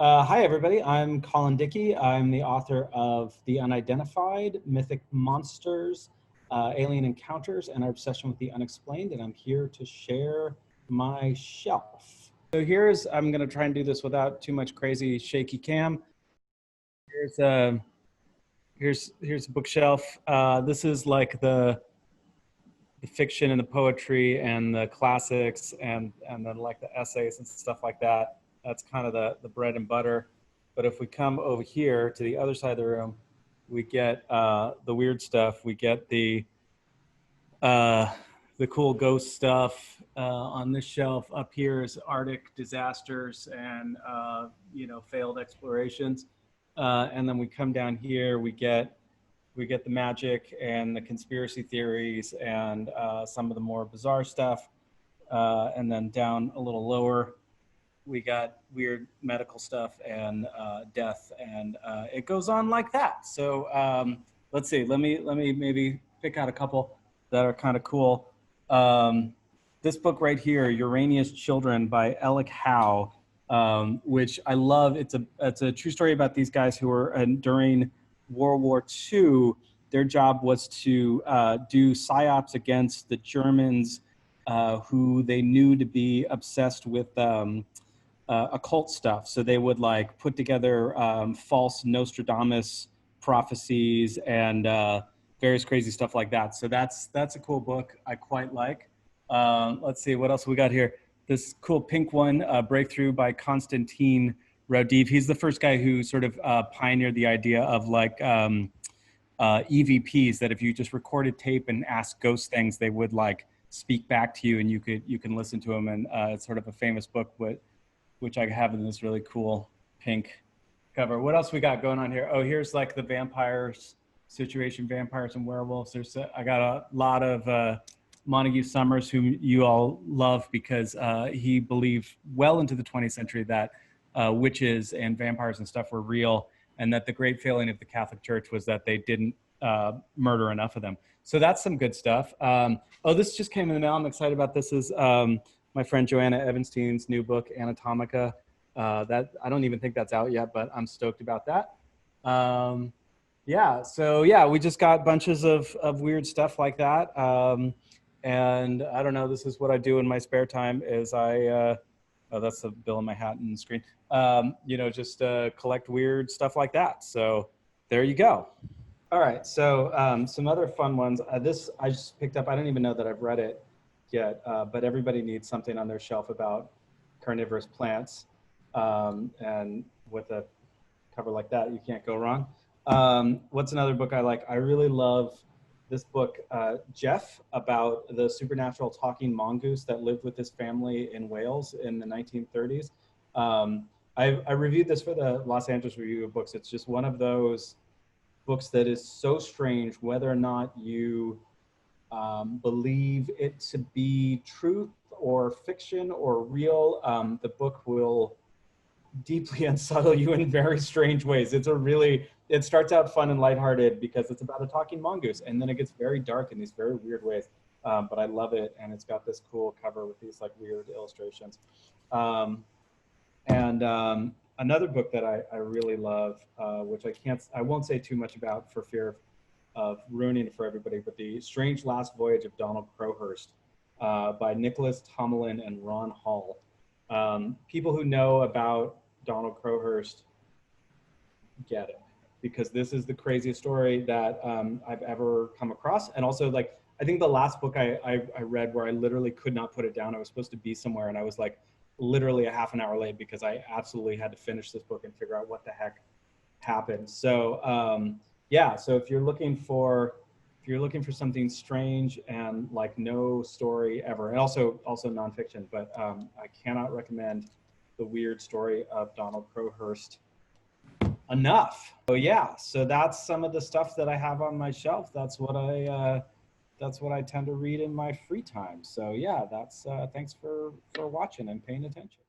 Hi, everybody. I'm Colin Dickey. I'm the author of The Unidentified, Mythic Monsters, Alien Encounters, and Our Obsession with the Unexplained, and I'm here to share my shelf. So I'm going to try and do this without too much crazy shaky cam. Here's a bookshelf. This is like the fiction and the poetry and the classics and then like the essays and stuff like that. That's kind of the bread and butter. But if we come over here to the other side of the room, we get the weird stuff. We get the cool ghost stuff. On this shelf up here is Arctic disasters and failed explorations. And then we come down here, we get the magic and the conspiracy theories and some of the more bizarre stuff. And then down a little lower, we got weird medical stuff and death, and it goes on like that. So let's see. Let me maybe pick out a couple that are kind of cool. This book right here, Urania's Children by Alec Howe, which I love. It's a true story about these guys who were during World War II. Their job was to do psyops against the Germans, who they knew to be obsessed with occult stuff. So they would like put together false Nostradamus prophecies and various crazy stuff like that. So that's a cool book I quite like. Let's see what else we got here. This cool pink one, Breakthrough by Konstantin Raudive. He's the first guy who sort of pioneered the idea of like EVPs, that if you just recorded tape and asked ghost things, they would like speak back to you and you can listen to them. And it's sort of a famous book, which I have in this really cool pink cover. What else we got going on here? Oh, here's like the vampires situation, vampires and werewolves. I got a lot of Montague Summers, whom you all love because he believed well into the 20th century that witches and vampires and stuff were real, and that the great failing of the Catholic Church was that they didn't murder enough of them. So that's some good stuff. Oh, this just came in the mail. I'm excited about this. Is my friend Joanna Evanstein's new book, Anatomica. That I don't even think that's out yet, but I'm stoked about that. We just got bunches of weird stuff like that. And I don't know, this is what I do in my spare time is oh, that's the bill in my hat and screen. Just collect weird stuff like that. So there you go. All right, so some other fun ones. This I just picked up. I don't even know that I've read it yet, but everybody needs something on their shelf about carnivorous plants. And with a cover like that, you can't go wrong. What's another book I like? I really love this book, Jeff, about the supernatural talking mongoose that lived with his family in Wales in the 1930s. I reviewed this for the Los Angeles Review of Books. It's just one of those books that is so strange, whether or not you believe it to be truth or fiction or real, the book will deeply unsettle you in very strange ways. It starts out fun and lighthearted because it's about a talking mongoose, and then it gets very dark in these very weird ways. But I love it, and it's got this cool cover with these like weird illustrations. Another book that I really love, which I won't say too much about for fear of ruining it for everybody, but The Strange Last Voyage of Donald Crowhurst by Nicholas Tomlin and Ron Hall. People who know about Donald Crowhurst get it, because this is the craziest story that I've ever come across. And also, like, I think the last book I read where I literally could not put it down, I was supposed to be somewhere and I was like literally a half an hour late because I absolutely had to finish this book and figure out what the heck happened. So so if you're looking for something strange and like no story ever, and also nonfiction, but I cannot recommend The Weird Story of Donald Crowhurst enough. So that's some of the stuff that I have on my shelf. That's what I tend to read in my free time. So yeah, that's thanks for watching and paying attention.